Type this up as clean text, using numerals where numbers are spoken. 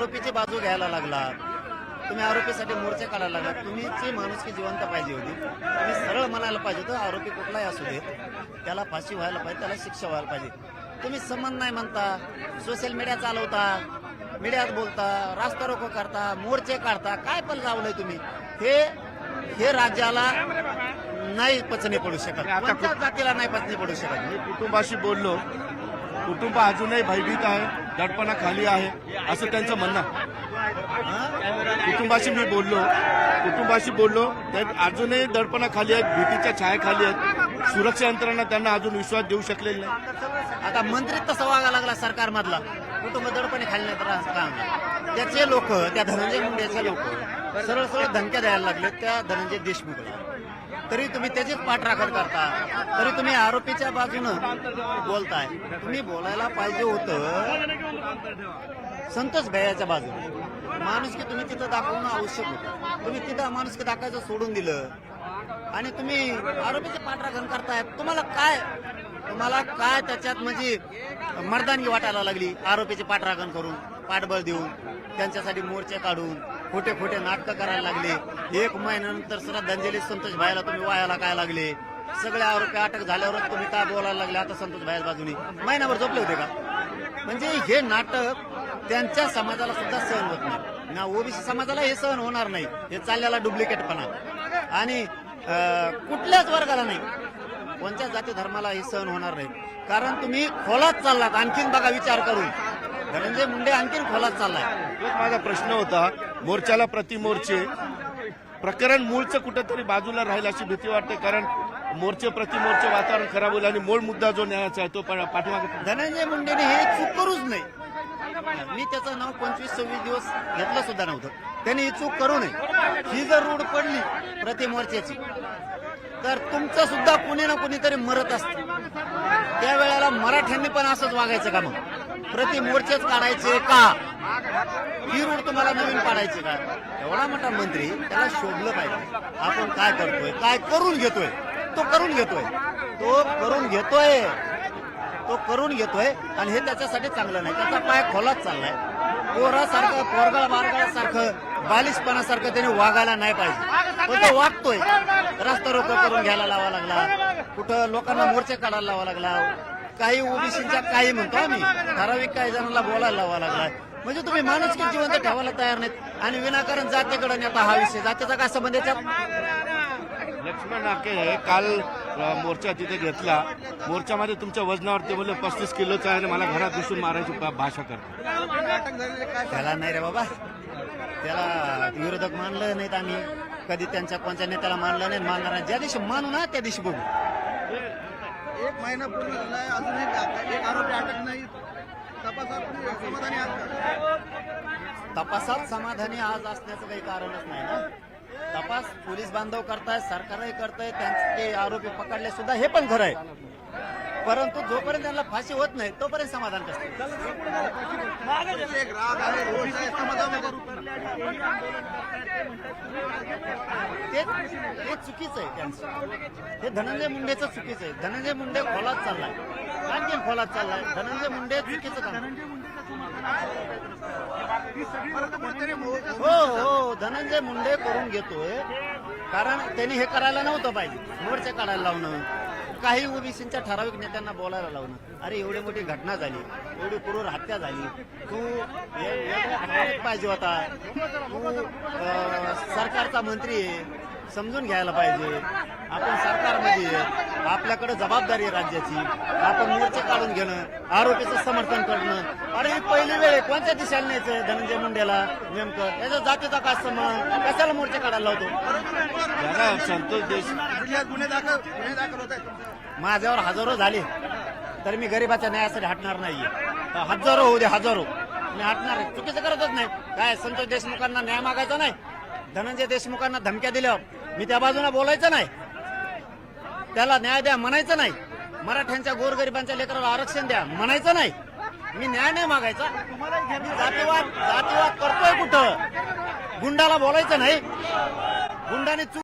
आरोपीची बाजू घ्यायला लागला, तुम्ही आरोपीसाठी मोर्चे काढायला लागला. तुमची माणुसकी जिवंत पाहिजे होती. तुम्ही सरळ म्हणायला पाहिजे होतं, आरोपी कुठलाही असू देत, त्याला फाशी व्हायला पाहिजे, त्याला शिक्षा व्हायला पाहिजे. तुम्ही संबंध नाही म्हणता, सोशल मीडिया चालवता, मीडियात बोलता, रास्ता रोको करता, मोर्चे काढता. काय पण लावलंय तुम्ही? हे राज्याला नाही पचनी पडू शकत, कोणत्याच जातीला नाही पचनी पडू शकत. मी कुटुंबाशी बोललो, कुटुंब अजूनही भयभीत आहे, दडपणाखाली आहे असं त्यांचं म्हणणं. कुटुंबाशी बोललो तर अजूनही दडपणाखाली आहेत, भीतीच्या छायाखाली आहेत. सुरक्षा यंत्रणा त्यांना अजून विश्वास देऊ शकलेला नाही. आता मंत्री तसा वागा लागला सरकारमधला, कुटुंब दडपणे खाली नाही तर काम. त्याचे लोक, त्या धनंजय मुंडेचे लोक सरळ सरळ धमक्या द्यायला लागले त्या धनंजय देशमुखला. तरी तुम्ही त्याचीच पाठराखण करता, तरी तुम्ही आरोपीच्या बाजूनं बोलताय. तुम्ही बोलायला पाहिजे होतं संतोष भैयाच्या बाजूने. माणुसकी तुम्ही तिथं दाखवणं आवश्यक होतं. तुम्ही तिथं माणुसकी दाखवायचं सोडून दिलं आणि तुम्ही आरोपीचे पाठराखण करताय. तुम्हाला काय त्याच्यात म्हणजे मर्दानगी वाटायला लागली? आरोपीचे पाठराखण करून, पाठबळ देऊन, त्यांच्यासाठी मोर्चे काढून, खोटे खोटे नाटकं करायला लागले. 1 महिन्यानंतर श्रद्धांजली संतोष भाईला तुम्ही वायाला काय लागले? सगळे आरोपी अटक झाल्यावरच तुम्ही काय बोलायला लागले आता संतोष भाईच्या बाजूने? महिनाभर झोपले होते का? म्हणजे हे नाटक त्यांच्या समाजाला सुद्धा सहन होत नाही ना, ओबीसी समाजाला हे सहन होणार नाही. हे चाललेला डुप्लिकेटपणा आणि कुठल्याच वर्गाला नाही, कोणत्याच जाती धर्माला हे सहन होणार नाही. कारण तुम्ही खोलात चाललात. आणखीन बघा विचार करून, धनंजय मुंडे आणखीन खोलात चाललाय. माझा प्रश्न होता, मोर्चाला प्रतिमोर्चे प्रकरण मूळचं कुठेतरी बाजूला राहील अशी भीती वाटते, कारण मोर्चे प्रतिमोर्चे वातावरण खराब होईल आणि मूळ मुद्दा जो न्यायाचा आहे तो पाठीमागे. धनंजय मुंडेने हे चूक करूच नाही. मी त्याचं नाव 25-26 दिवस घेतलं सुद्धा नव्हतं. त्यांनी ही चूक करू नये. ही जर रूढ पडली प्रतिमोर्चाची तर तुमचं सुद्धा कुणी ना कुणीतरी मरत असतं. त्यावेळेला मराठ्यांनी पण असंच वागायचं का? मग प्रतिमोर्चेच काढायचे का? ही रूढ तुम्हाला नवीन पाडायची का? एवढा मोठा मंत्री, त्याला शोधलं पाहिजे आपण काय करतोय, काय करून घेतोय. तो करून घेतोय आणि हे त्याच्यासाठी चांगलं नाही. त्याचा पाय खोलात चाललाय. पोरासारखं, पोरगळ बारगळासारखं, बालिशपणासारखं त्याने वागायला नाही पाहिजे, पण तो वागतोय. रस्ता रोको करून घ्यायला लावा लागला, कुठं लोकांना मोर्चे काढायला लावा लागला, काही ओबीसीच्या काही म्हणतो आम्ही, ठराविक काही जणांना बोलायला लावा लागला. म्हणजे तुम्ही माणुसकी जिवंत ठेवायला तयार नाहीत आणि विनाकारण जातीकडे नेता. हा विषय जातीचा काय संबंध याच्यात? लक्ष्मण नाके काल मोर्चा तिथे घेतला, मोर्चामध्ये तुमच्या वजनावर ते बोलले 35 किलोचा आहे आणि मला घरात घुसून मारायची भाषा करतो. त्याला नाही रे बाबा, त्याला विरोधक मानलं नाहीत आम्ही कधी, त्यांच्या कोणत्या नेत्याला मानलं नाही, मानणार नाही. ज्या दिवशी मानू ना त्या दिवशी बघू. 1 महिना पूर्ण झालाय, अजून एक आरोपी अटक नाही. तपासात समाधानी आज असण्याचं काही कारणच नाही ना. तपास पोलीस बांधव करतायत, सरकारही करताय, त्यांचे आरोपी पकडले सुद्धा, हे पण खरं आहे. परंतु जोपर्यंत त्यांना फाशी होत नाही तोपर्यंत समाधान कसं? ते चुकीचं आहे त्यांचं. हे धनंजय मुंडेचं चुकीचं आहे. धनंजय मुंडे खोलात चाललाय, आणखीन खोलात चाललाय. धनंजय मुंडे चुकीचं काम. हो, धनंजय मुंडे करून घेतोय, कारण त्यांनी हे करायला नव्हतं पाहिजे. मोर्चे काढायला लावणं, काही ओबीसीच्या ठराविक नेत्यांना बोलायला लावणं. अरे एवढी मोठी घटना झाली, एवढी क्रूर हत्या झाली, तू पाहिजे होता. तू सरकारचा मंत्री आहे, समजून घ्यायला पाहिजे. आपण सरकारमध्ये आपल्याकडे जबाबदारी आहे राज्याची. आपण मोर्चे काढून घेणं, आरोपीचं समर्थन करणं, अरे ही पहिली वेळ आहे. कोणत्या दिशेला न्यायचं धनंजय मुंडेला? नेमकं त्याच्या जातीचा काय संबंध? कशाला मोर्चे काढायला लावतो? संतोष देश गुन्हे दाखल होत आहेत. माझ्यावर हजारो झाले तर मी गरिबाच्या न्यायासाठी हटणार नाहीये. हजारो होऊ दे, हजारो मी हटणार आहे. चुकीचं करतच नाही. काय संतोष देशमुखांना न्याय मागायचा नाही? धनंजय देशमुखांना धमक्या दिल्यावर मी त्या बाजूला बोलायचं नाही? त्याला न्याय द्या म्हणायचं नाही? मराठ्यांच्या गोरगरिबांच्या लेकराला आरक्षण द्या म्हणायचं नाही? मी न्याय नाही मागायचा? जातीवाद करतोय कुठं? गुंडाला बोलायचं नाही? गुंडाने